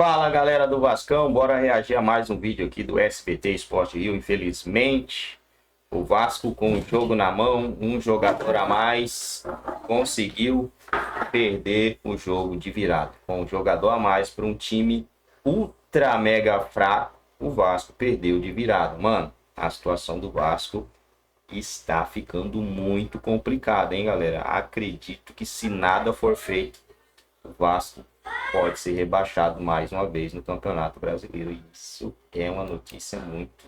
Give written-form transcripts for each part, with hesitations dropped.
Fala galera do Vascão, bora reagir a mais um vídeo aqui do SBT Esporte Rio. Infelizmente, o Vasco com o jogo na mão, um jogador a mais, conseguiu perder o jogo de virada. Com um jogador a mais para um time ultra mega fraco, o Vasco perdeu de virada. Mano, a situação do Vasco está ficando muito complicada, hein galera? Acredito que se nada for feito, o Vasco pode ser rebaixado mais uma vez no Campeonato Brasileiro. Isso é uma notícia muito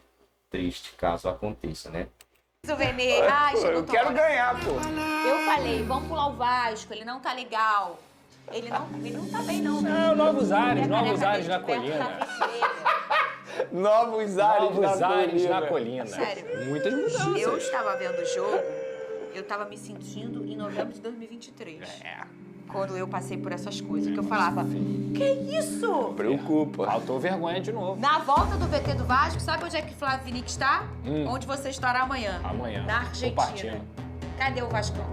triste caso aconteça, né? Venê. Eu quero ganhar, pô. Eu falei, vamos pular o Vasco, ele não tá legal. Ele não tá bem, não. Não, novos ares Minha na caneca colina. tá vermelha. Novos ares É na colina. Sério. Muitas mudanças. Eu estava vendo o jogo, eu estava me sentindo em novembro de 2023. Quando eu passei por essas coisas, que eu falava, que isso? Preocupa. Faltou vergonha de novo. Na volta do VT do Vasco, sabe onde é que Flávio Vinick está? Onde você estará amanhã. Amanhã. Na Tô Argentina. partindo. Cadê o Vascão?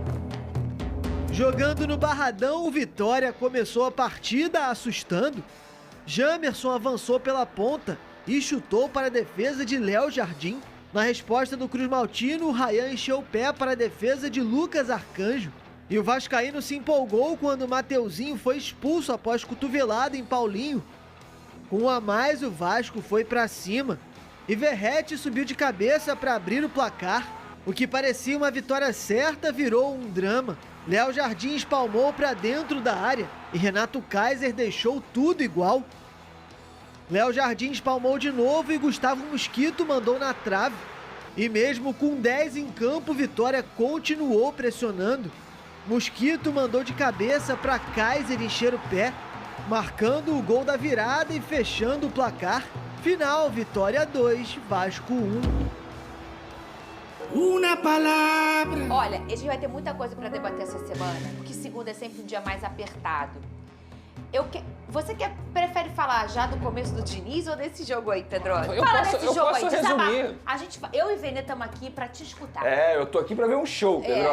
Jogando no Barradão, o Vitória começou a partida assustando. Jamerson avançou pela ponta e chutou para a defesa de Léo Jardim. Na resposta do Cruz Maltino, o Ryan encheu o pé para a defesa de Lucas Arcanjo. E o vascaíno se empolgou quando o Mateuzinho foi expulso após cotovelada em Paulinho. Com um a mais, o Vasco foi para cima e Verratti subiu de cabeça para abrir o placar. O que parecia uma vitória certa virou um drama. Léo Jardim espalmou para dentro da área e Renato Kaiser deixou tudo igual. Léo Jardim espalmou de novo e Gustavo Mosquito mandou na trave. E mesmo com 10 em campo, Vitória continuou pressionando. Mosquito mandou de cabeça para Kaiser encher o pé, marcando o gol da virada e fechando o placar. Final, Vitória 2, Vasco 1. Uma palavra. Olha, a gente vai ter muita coisa pra debater essa semana, porque segunda é sempre um dia mais apertado. Você prefere falar já do começo do Diniz ou desse jogo aí, Pedro? Eu posso resumir. Eu e Venê estamos aqui pra te escutar. Eu tô aqui pra ver um show, Pedro.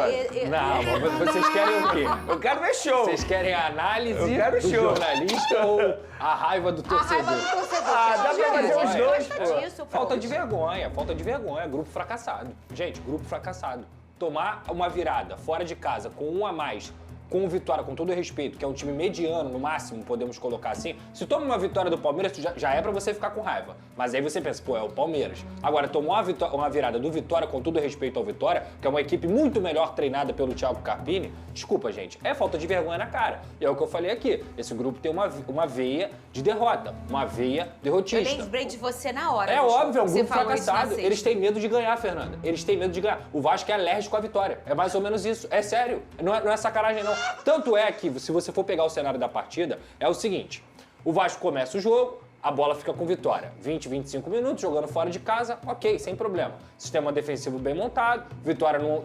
Não, mas vocês querem o quê? Eu quero ver show. Vocês querem a análise do jornalista ou a raiva do torcedor? A raiva do torcedor. Dá pra fazer os dois, pô. Falta de vergonha, grupo fracassado. Gente, grupo fracassado. Tomar uma virada fora de casa com um a mais, com o Vitória, com todo o respeito, que é um time mediano, no máximo, podemos colocar assim. Se toma uma vitória do Palmeiras, já é pra você ficar com raiva. Mas aí você pensa, pô, é o Palmeiras. Agora, tomar uma virada do Vitória, com todo o respeito ao Vitória, que é uma equipe muito melhor treinada pelo Thiago Carpini, desculpa, gente, é falta de vergonha na cara. E é o que eu falei aqui. Esse grupo tem uma veia de derrota, uma veia derrotista. Eu lembrei de você na hora. É óbvio, é um grupo fracassado. Eles Eles têm medo de ganhar, Fernanda. Eles têm medo de ganhar. O Vasco é alérgico à vitória. É mais ou menos isso. É sério. Não é sacanagem, não. Tanto é que, se você for pegar o cenário da partida, é o seguinte. O Vasco começa o jogo, a bola fica com Vitória. 20, 25 minutos, jogando fora de casa, ok, sem problema. Sistema defensivo bem montado, Vitória não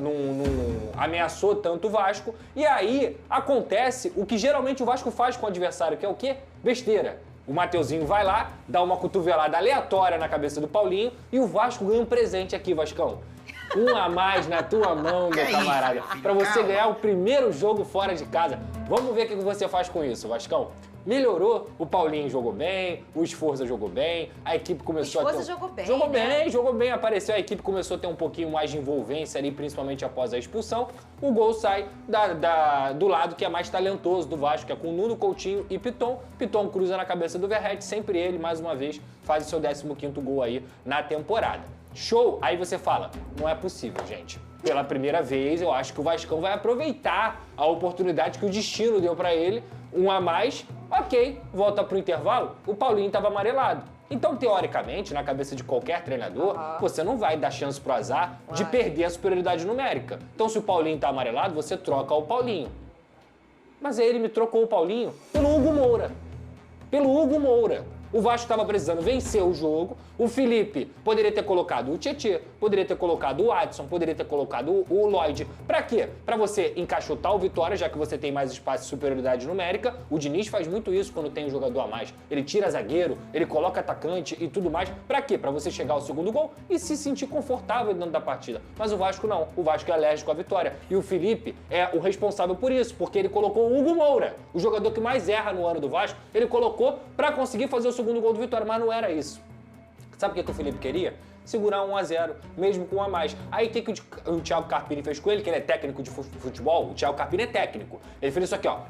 ameaçou tanto o Vasco. E aí, acontece o que geralmente o Vasco faz com o adversário, que é o quê? Besteira. O Mateuzinho vai lá, dá uma cotovelada aleatória na cabeça do Paulinho e o Vasco ganha um presente aqui, Vascão. Um a mais na tua mão, meu camarada, pra você ganhar o primeiro jogo fora de casa. Vamos ver o que você faz com isso, Vascão. Melhorou, o Paulinho jogou bem, o Esforza jogou bem, a equipe começou a ter... Jogou bem, apareceu, a equipe começou a ter um pouquinho mais de envolvência ali, principalmente após a expulsão. O gol sai do lado que é mais talentoso do Vasco, que é com Nuno, Coutinho e Piton. Piton cruza na cabeça do Verratti, sempre ele, mais uma vez, faz o seu 15º gol aí na temporada. Show! Aí você fala, não é possível, gente. Pela primeira vez, eu acho que o Vascão vai aproveitar a oportunidade que o destino deu pra ele. Um a mais, ok, volta pro intervalo, o Paulinho estava amarelado. Então, teoricamente, na cabeça de qualquer treinador, você não vai dar chance pro azar de perder a superioridade numérica. Então, se o Paulinho tá amarelado, você troca o Paulinho. Mas aí ele me trocou o Paulinho pelo Hugo Moura. O Vasco estava precisando vencer o jogo. O Felipe poderia ter colocado o Tietê, poderia ter colocado o Adson, poderia ter colocado o Lloyd. Pra quê? Pra você encaixotar o Vitória, já que você tem mais espaço e superioridade numérica. O Diniz faz muito isso quando tem um jogador a mais. Ele tira zagueiro, ele coloca atacante e tudo mais. Pra quê? Pra você chegar ao segundo gol e se sentir confortável dentro da partida. Mas o Vasco não. O Vasco é alérgico à vitória. E o Felipe é o responsável por isso, porque ele colocou o Hugo Moura, o jogador que mais erra no ano do Vasco, ele colocou pra conseguir fazer o segundo gol do Vitória, mas não era isso. Sabe o que o Felipe queria? Segurar 1-0, mesmo com um a mais. Aí o que o Thiago Carpini fez com ele, que ele é técnico de futebol? O Thiago Carpini é técnico. Ele fez isso aqui, ó.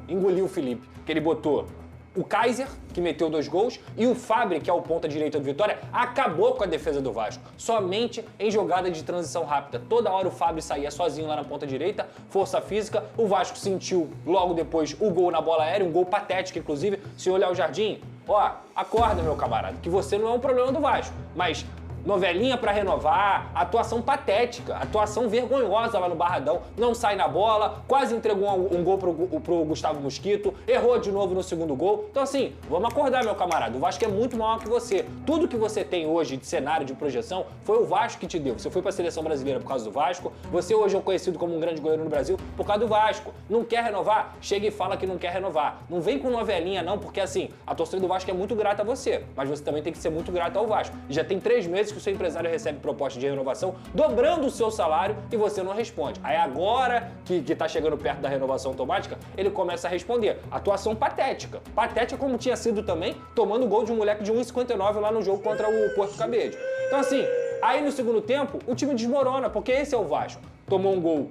Engoliu o Felipe, que ele botou o Kaiser, que meteu 2 gols, e o Fábio, que é o ponta direita do Vitória, acabou com a defesa do Vasco. Somente em jogada de transição rápida. Toda hora o Fábio saía sozinho lá na ponta direita, força física. O Vasco sentiu logo depois o gol na bola aérea, um gol patético, inclusive. Se olhar o Jardim, ó, acorda, meu camarada, que você não é um problema do Vasco, mas novelinha pra renovar, atuação patética, atuação vergonhosa lá no Barradão, não sai na bola, quase entregou um gol pro Gustavo Mosquito, errou de novo no segundo gol. Então assim, vamos acordar, meu camarada, o Vasco é muito maior que você. Tudo que você tem hoje de cenário, de projeção, foi o Vasco que te deu. Você foi pra seleção brasileira por causa do Vasco, você hoje é conhecido como um grande goleiro no Brasil por causa do Vasco. Não quer renovar? Chega e fala que não quer renovar. Não vem com novelinha não, porque assim, a torcida do Vasco é muito grata a você, mas você também tem que ser muito grato ao Vasco. E já tem 3 meses que o seu empresário recebe proposta de renovação, dobrando o seu salário e você não responde. Aí agora que tá chegando perto da renovação automática, ele começa a responder. Atuação patética. Patética como tinha sido também, tomando gol de um moleque de 1,59 lá no jogo contra o Porto Cabede. Então assim, aí no segundo tempo, o time desmorona, porque esse é o Vasco. Tomou um gol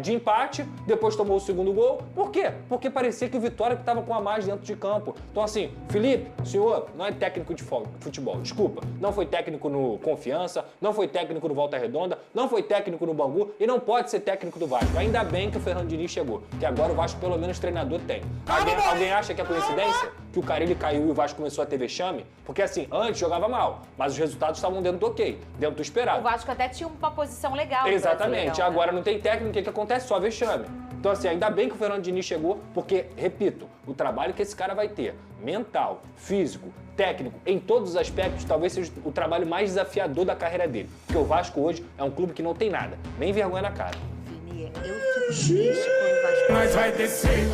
de empate, depois tomou o segundo gol. Por quê? Porque parecia que o Vitória estava com a mais dentro de campo. Então assim, Felipe, senhor, não é técnico de futebol, desculpa. Não foi técnico no Confiança, não foi técnico no Volta Redonda, não foi técnico no Bangu e não pode ser técnico do Vasco. Ainda bem que o Fernando Diniz chegou, que agora o Vasco pelo menos treinador tem. Alguém acha que é coincidência? Que o Carille caiu e o Vasco começou a ter vexame? Porque assim, antes jogava mal, mas os resultados estavam dentro do ok, dentro do esperado. O Vasco até tinha uma posição legal. Exatamente. Agora não tem técnico, o que acontece? Só vexame. Então assim, ainda bem que o Fernando Diniz chegou, porque, repito, o trabalho que esse cara vai ter, mental, físico, técnico, em todos os aspectos, talvez seja o trabalho mais desafiador da carreira dele. Porque o Vasco hoje é um clube que não tem nada, nem vergonha na cara. Vini, eu fico triste quando o Vasco... Mas vai descer,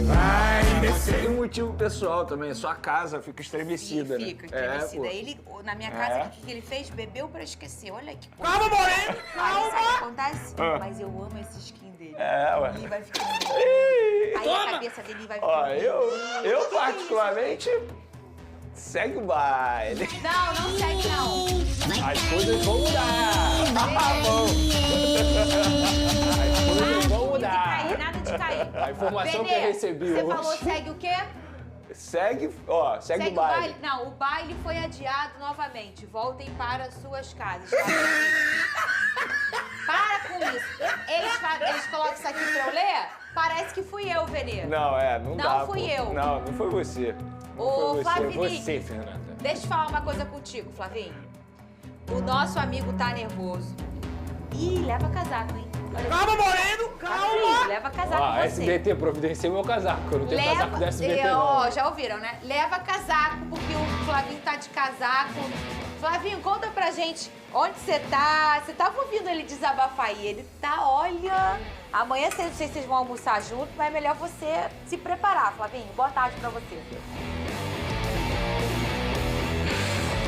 vai descer. Tem um motivo pessoal também, sua casa fica estremecida, né? Fica estremecida. Ele, na minha casa, o que ele fez? Bebeu pra esquecer. Olha que coisa. Calma, Moreno, Aí sabe o que calma. acontece? Mas eu amo esse skin dele. Ué. Ele vai ficando... Aí a cabeça dele vai ficando... Ó, eu particularmente, segue o baile. Não segue não. As coisas vão mudar! As coisas vão mudar! Nada de cair. A informação que eu recebi Você hoje... falou segue o quê? Segue o o baile. Não, o baile foi adiado novamente. Voltem para suas casas. Para com isso. Eles colocam isso aqui pra eu ler? Parece que fui eu, Venê. Não dá. Não fui eu. Não foi você. Ô, Foi Flavinho, você, Fernanda. deixa eu falar uma coisa contigo, Flavinho. O nosso amigo tá nervoso. Ih, leva casaco, hein? Olha Calma, aqui. Moreno, Flavinho, calma. leva casaco Ó, com você. SBT, providencia meu casaco. Eu não tenho casaco do SBT, Ó, não. já ouviram, né? Leva casaco, porque o Flavinho tá de casaco. Flavinho, conta pra gente onde você tá. Você tava ouvindo ele desabafar aí. Ele tá, olha... Amanhã, não sei se vocês vão almoçar junto, mas é melhor você se preparar, Flavinho. Boa tarde pra você.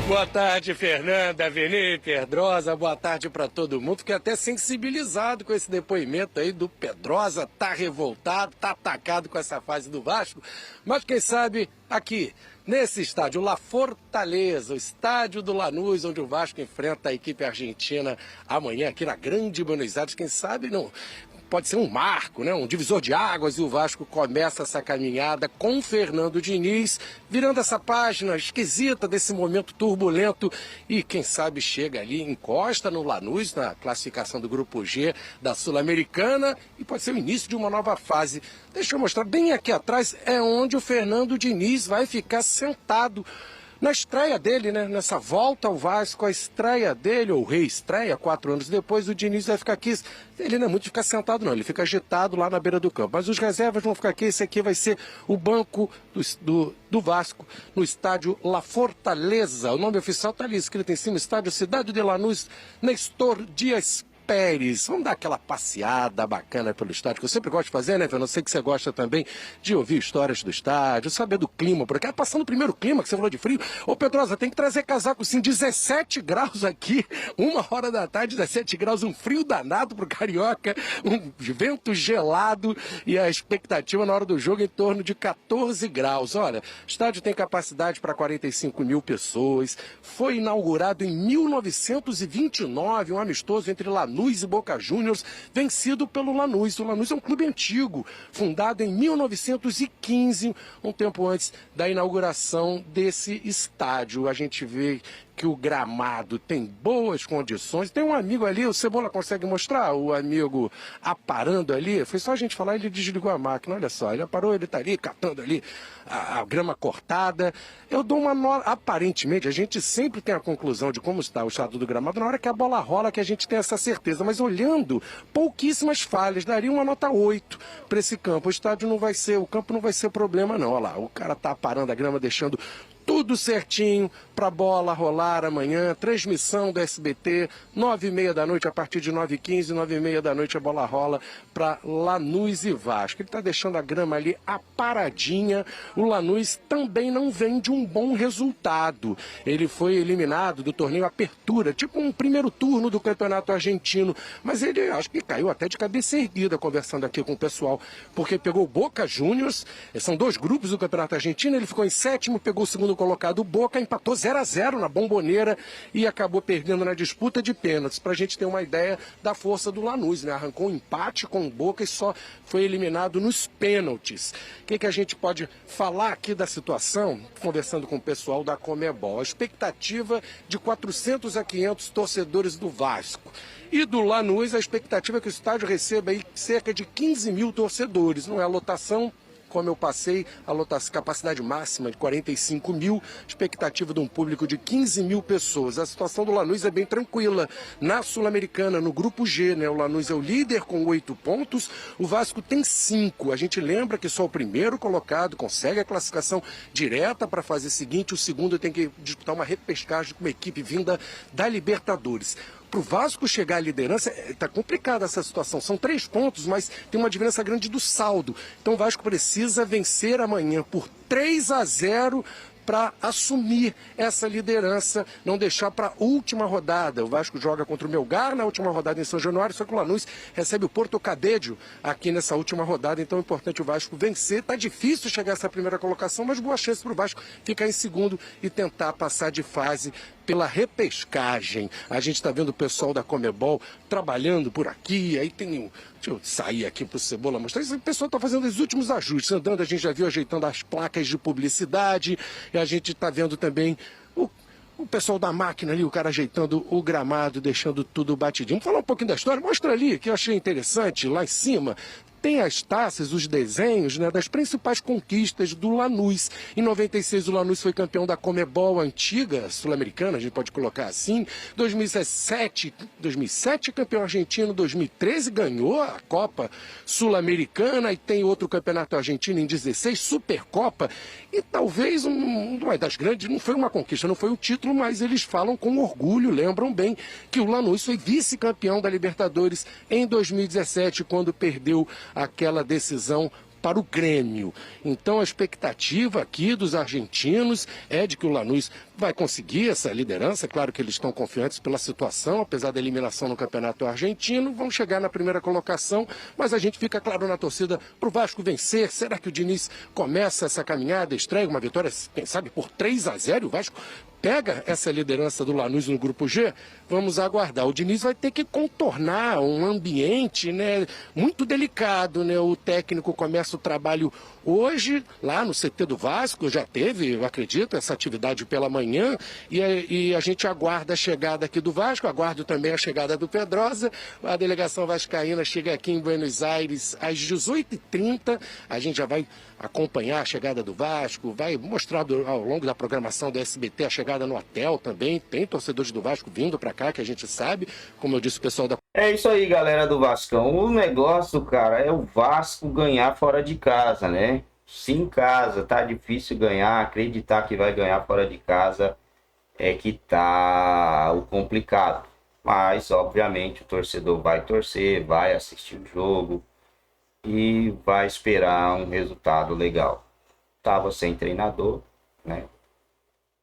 Boa tarde, Fernanda, Vini, Pedrosa, boa tarde para todo mundo. Fiquei até sensibilizado com esse depoimento aí do Pedrosa, tá revoltado, tá atacado com essa fase do Vasco, mas quem sabe aqui, nesse estádio, La Fortaleza, o estádio do Lanús, onde o Vasco enfrenta a equipe argentina amanhã aqui na Grande Buenos Aires, quem sabe não... Pode ser um marco, né? Um divisor de águas, e o Vasco começa essa caminhada com Fernando Diniz, virando essa página esquisita desse momento turbulento e, quem sabe, chega ali, encosta no Lanús, na classificação do Grupo G da Sul-Americana, e pode ser o início de uma nova fase. Deixa eu mostrar, bem aqui atrás é onde o Fernando Diniz vai ficar sentado na estreia dele, né? Nessa volta ao Vasco, a estreia dele, ou reestreia, 4 anos depois, o Diniz vai ficar aqui. Ele não é muito de ficar sentado, não. Ele fica agitado lá na beira do campo. Mas os reservas vão ficar aqui. Esse aqui vai ser o banco do Vasco, no estádio La Fortaleza. O nome oficial está ali escrito em cima, estádio Cidade de Lanús, Nestor Dias Pérez. Vamos dar aquela passeada bacana pelo estádio, que eu sempre gosto de fazer, né, Fernando? Eu sei que você gosta também de ouvir histórias do estádio, saber do clima, porque passando o primeiro clima, que você falou de frio. Ô, Pedrosa, tem que trazer casaco, sim, 17 graus aqui, 1h da tarde, 17 graus, um frio danado pro Carioca, um vento gelado e a expectativa na hora do jogo em torno de 14 graus. Olha, o estádio tem capacidade para 45 mil pessoas, foi inaugurado em 1929, um amistoso entre Lanús e Boca Juniors, vencido pelo Lanús. O Lanús é um clube antigo, fundado em 1915, um tempo antes da inauguração desse estádio. A gente vê que o gramado tem boas condições. Tem um amigo ali, o Cebola consegue mostrar, o amigo aparando ali. Foi só a gente falar, ele desligou a máquina, olha só. Ele aparou, ele tá ali, catando ali a grama cortada. Eu dou uma nota, aparentemente, a gente sempre tem a conclusão de como está o estado do gramado na hora que a bola rola, que a gente tem essa certeza. Mas olhando, pouquíssimas falhas, daria uma nota 8 para esse campo. O estádio não vai ser, o campo não vai ser problema não. Olha lá, o cara tá aparando a grama, deixando tudo certinho para a bola rolar amanhã. Transmissão do SBT, 9h30 da noite, a partir de 9h15, 9h30 da noite a bola rola para Lanús e Vasco. Ele está deixando a grama ali aparadinha. O Lanús também não vem de um bom resultado. Ele foi eliminado do torneio Apertura, tipo um primeiro turno do Campeonato Argentino. Mas ele, acho que caiu até de cabeça erguida conversando aqui com o pessoal, porque pegou o Boca Juniors, são 2 grupos do Campeonato Argentino, ele ficou em 7º, pegou o segundo colocado, o Boca, empatou 0-0 na Bombonera e acabou perdendo na disputa de pênaltis, para a gente ter uma ideia da força do Lanús, né? Arrancou um empate com o Boca e só foi eliminado nos pênaltis. O que a gente pode falar aqui da situação, conversando com o pessoal da Conmebol? A expectativa de 400 a 500 torcedores do Vasco. E do Lanús, a expectativa é que o estádio receba aí cerca de 15 mil torcedores. Não é a lotação, como eu passei, a lotação, capacidade máxima de 45 mil, expectativa de um público de 15 mil pessoas. A situação do Lanús é bem tranquila. Na Sul-Americana, no grupo G, né, o Lanús é o líder com 8 pontos, o Vasco tem 5. A gente lembra que só o primeiro colocado consegue a classificação direta para a fase seguinte, o segundo tem que disputar uma repescagem com uma equipe vinda da Libertadores. Para o Vasco chegar à liderança, está complicada essa situação. São 3 pontos, mas tem uma diferença grande do saldo. Então o Vasco precisa vencer amanhã por 3-0 para assumir essa liderança, não deixar para a última rodada. O Vasco joga contra o Melgar na última rodada em São Januário, só que o Lanús recebe o Porto Cabédio aqui nessa última rodada, então é importante o Vasco vencer. Tá difícil chegar a essa primeira colocação, mas boa chance para o Vasco ficar em segundo e tentar passar de fase pela repescagem. A gente está vendo o pessoal da Conmebol trabalhando por aqui, aí tem um... Deixa eu sair aqui para o Cebola mostrar. Esse pessoal está fazendo os últimos ajustes, andando, a gente já viu ajeitando as placas de publicidade, e a gente está vendo também o pessoal da máquina ali, o cara ajeitando o gramado, deixando tudo batidinho. Vamos falar um pouquinho da história? Mostra ali, que eu achei interessante, lá em cima. Tem as taças, os desenhos, né, das principais conquistas do Lanús. Em 96 o Lanús foi campeão da Conmebol antiga, sul-americana, a gente pode colocar assim. 2007 campeão argentino, 2013 ganhou a Copa Sul-Americana e tem outro campeonato argentino em 16, Supercopa. E talvez uma das grandes, não foi uma conquista, não foi um título, mas eles falam com orgulho, lembram bem que o Lanús foi vice-campeão da Libertadores em 2017, quando perdeu aquela decisão para o Grêmio. Então a expectativa aqui dos argentinos é de que o Lanús vai conseguir essa liderança. Claro que eles estão confiantes pela situação, apesar da eliminação no campeonato argentino, vão chegar na primeira colocação, mas a gente fica, claro, na torcida para o Vasco vencer. Será que o Diniz começa essa caminhada, estreia uma vitória, quem sabe, por 3-0, o Vasco pega essa liderança do Lanús no grupo G, vamos aguardar. O Diniz vai ter que contornar um ambiente, né, muito delicado, né? O técnico começa o trabalho hoje, lá no CT do Vasco, já teve, eu acredito, essa atividade pela manhã, e a gente aguarda a chegada aqui do Vasco, aguardo também a chegada do Pedrosa. A delegação vascaína chega aqui em Buenos Aires às 18h30, a gente já vai acompanhar a chegada do Vasco, vai mostrar ao longo da programação do SBT a chegada no hotel também, tem torcedores do Vasco vindo para cá, que a gente sabe, como eu disse o pessoal da... É isso aí, galera do Vascão. O negócio, cara, é o Vasco ganhar fora de casa, né? Se em casa tá difícil ganhar, acreditar que vai ganhar fora de casa é que tá o complicado. Mas, obviamente, o torcedor vai torcer, vai assistir o jogo e vai esperar um resultado legal. Tava sem treinador, né?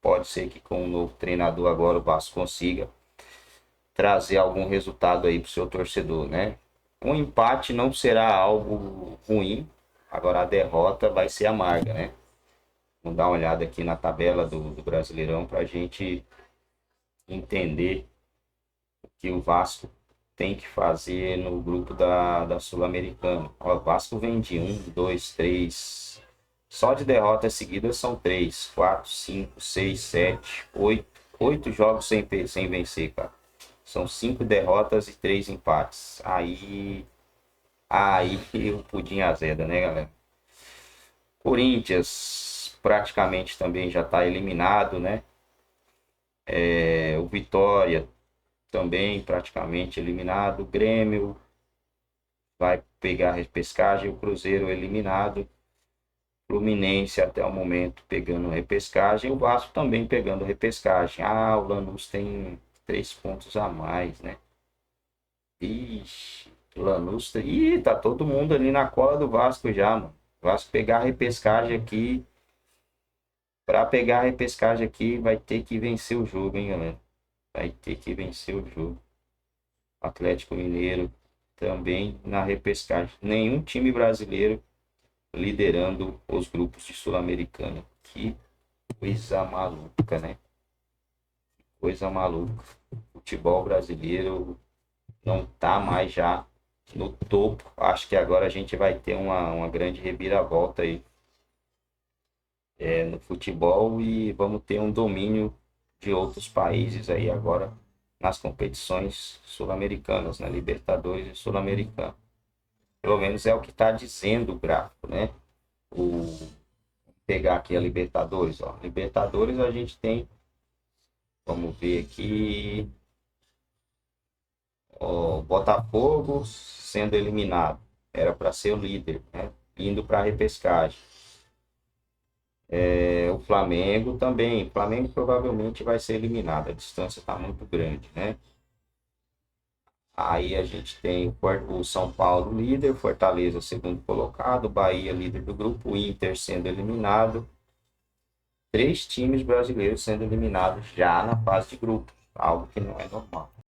Pode ser que com o novo treinador agora o Vasco consiga trazer algum resultado aí pro seu torcedor, né? Um empate não será algo ruim, agora a derrota vai ser amarga, né? Vamos dar uma olhada aqui na tabela do Brasileirão pra gente entender o que o Vasco tem que fazer no grupo da Sul-Americana. O Vasco vem de 1, 2, 3. Só de derrotas seguidas são 3, 4, 5, 6, 7, 8. 8 jogos sem vencer, cara. São 5 derrotas e 3 empates. Aí o pudim azeda, né, galera? Corinthians praticamente também já está eliminado, né? O Vitória também praticamente eliminado. O Grêmio vai pegar a repescagem. O Cruzeiro eliminado. Fluminense até o momento pegando repescagem. O Vasco também pegando repescagem. O Lanús tem 3 pontos a mais, né? Ixi, Lanús... tá todo mundo ali na cola do Vasco já, mano. O Vasco pegar a repescagem aqui. Pra pegar a repescagem aqui, vai ter que vencer o jogo, hein, galera? Vai ter que vencer o jogo. Atlético Mineiro também na repescagem. Nenhum time brasileiro liderando os grupos de Sul-Americana. Que coisa maluca, né? Coisa maluca. O futebol brasileiro não tá mais já no topo. Acho que agora a gente vai ter uma grande reviravolta aí no futebol e vamos ter um domínio de outros países aí agora nas competições sul-americanas, na Libertadores e Sul-Americana. Pelo menos é o que está dizendo o gráfico, né? Vou pegar aqui a Libertadores, ó. Libertadores a gente tem, vamos ver aqui, o Botafogo sendo eliminado, era para ser o líder, né? Indo para a repescagem. O Flamengo também, o Flamengo provavelmente vai ser eliminado, a distância está muito grande, né? Aí a gente tem o São Paulo líder, Fortaleza segundo colocado, Bahia líder do grupo, o Inter sendo eliminado. 3 times brasileiros sendo eliminados já na fase de grupo, algo que não é normal.